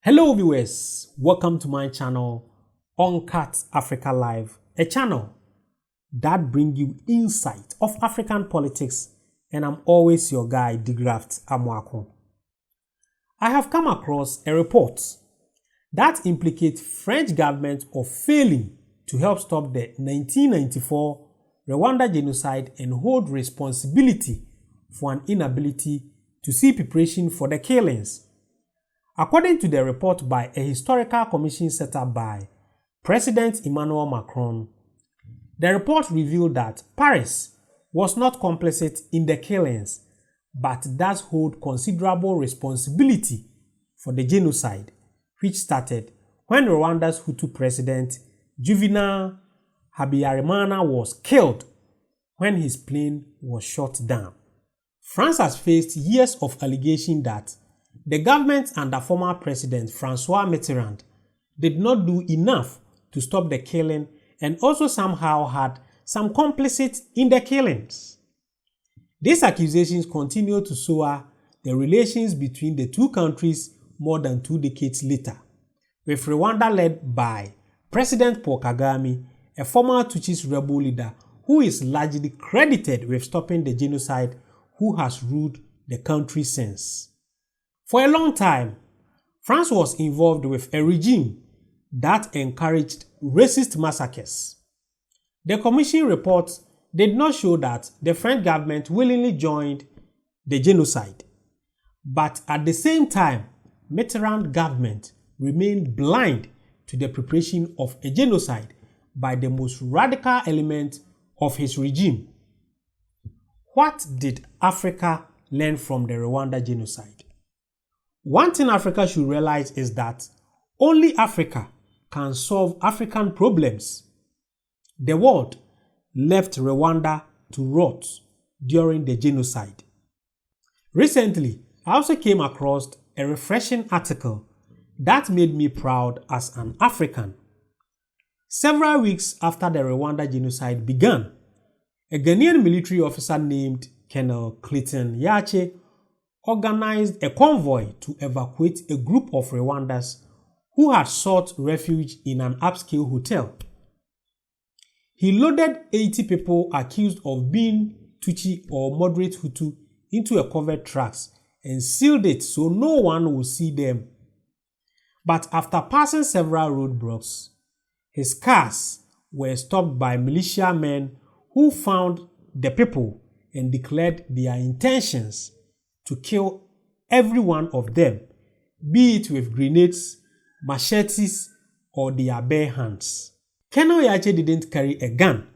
Hello viewers, welcome to my channel Uncut Africa Live, a channel that brings you insight of African politics, and I'm always your guy, Digraft Amwako. I have come across a report that implicates French government of failing to help stop the 1994 Rwanda genocide and hold responsibility for an inability to see preparation for the killings. According to the report by a historical commission set up by President Emmanuel Macron, the report revealed that Paris was not complicit in the killings, but does hold considerable responsibility for the genocide, which started when Rwanda's Hutu president Juvenal Habyarimana was killed when his plane was shot down. France has faced years of allegation that the government under former President Francois Mitterrand did not do enough to stop the killing and also somehow had some complicit in the killings. These accusations continue to sour the relations between the two countries more than 2 decades later, with Rwanda led by President Paul Kagame, a former Tutsi rebel leader who is largely credited with stopping the genocide, who has ruled the country since. For a long time, France was involved with a regime that encouraged racist massacres. The Commission report did not show that the French government willingly joined the genocide, but at the same time, Mitterrand government remained blind to the preparation of a genocide by the most radical element of his regime. What did Africa learn from the Rwanda genocide? One thing Africa should realize is that only Africa can solve African problems. The world left Rwanda to rot during the genocide. Recently, I also came across a refreshing article that made me proud as an African. Several weeks after the Rwanda genocide began, a Ghanaian military officer named Colonel Clayton Yache organized a convoy to evacuate a group of Rwandans who had sought refuge in an upscale hotel. He loaded 80 people accused of being Tutsi or moderate Hutu into a covered truck and sealed it so no one would see them. But after passing several roadblocks, his cars were stopped by militiamen who found the people and declared their intentions to kill every one of them, be it with grenades, machetes, or their bare hands. Colonel Yache didn't carry a gun,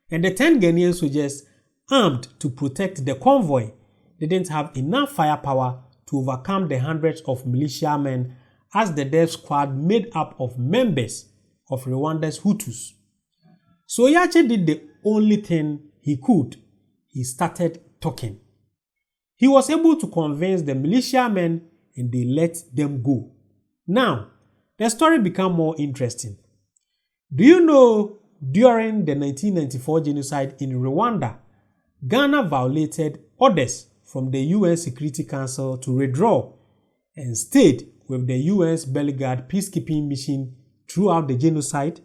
and the 10 Ghanaian soldiers armed to protect the convoy didn't have enough firepower to overcome the hundreds of militiamen as the death squad made up of members of Rwanda's Hutus. So Yache did the only thing he could. He started talking. He was able to convince the militiamen and they let them go. Now, the story became more interesting. Do you know during the 1994 genocide in Rwanda, Ghana violated orders from the UN Security Council to withdraw and stayed with the UN's belly-guard peacekeeping mission throughout the genocide?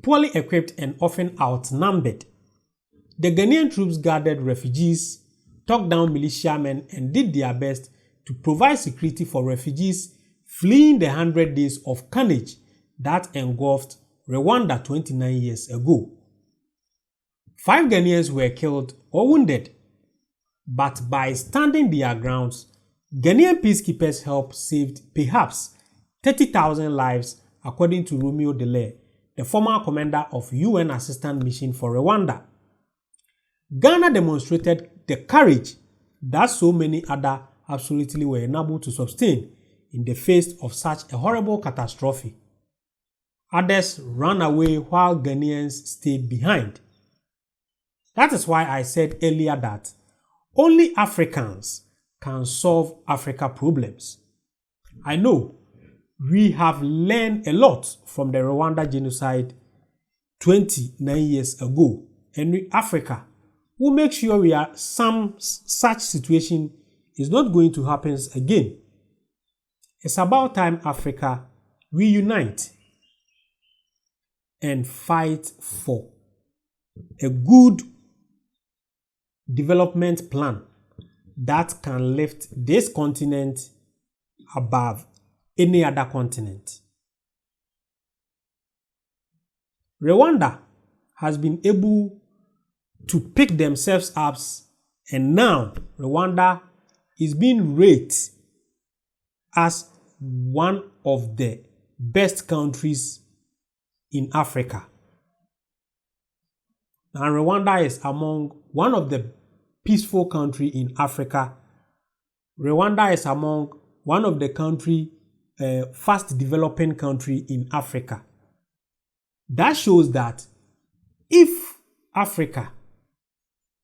Poorly equipped and often outnumbered, the Ghanaian troops guarded refugees, took down militiamen, and did their best to provide security for refugees fleeing the 100 days of carnage that engulfed Rwanda 29 years ago. 5 Ghanaians were killed or wounded, but by standing their grounds, Ghanaian peacekeepers helped save perhaps 30,000 lives, according to Romeo Dele, the former commander of UN Assistance Mission for Rwanda. Ghana demonstrated the courage that so many others absolutely were unable to sustain in the face of such a horrible catastrophe. Others ran away while Ghanaians stayed behind. That is why I said earlier that only Africans can solve Africa problems. I know we have learned a lot from the Rwanda genocide 29 years ago, and we, Africa, will make sure some such situation is not going to happen again. It's about time Africa reunite and fight for a good development plan that can lift this continent above any other continent. Rwanda has been able to pick themselves up, and now Rwanda is being rated as one of the best countries in Africa. Now, Rwanda is among one of the peaceful countries in Africa. Rwanda is among one of the fast developing country in Africa. That shows that if Africa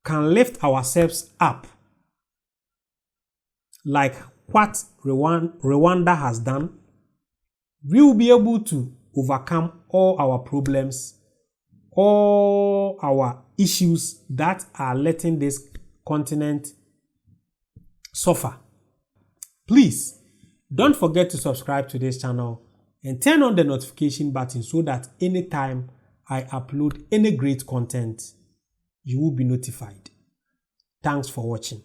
can lift ourselves up like what Rwanda has done, we will be able to overcome all our problems, all our issues that are letting this continent suffer. Please don't forget to subscribe to this channel and turn on the notification button so that anytime I upload any great content, you will be notified. Thanks for watching.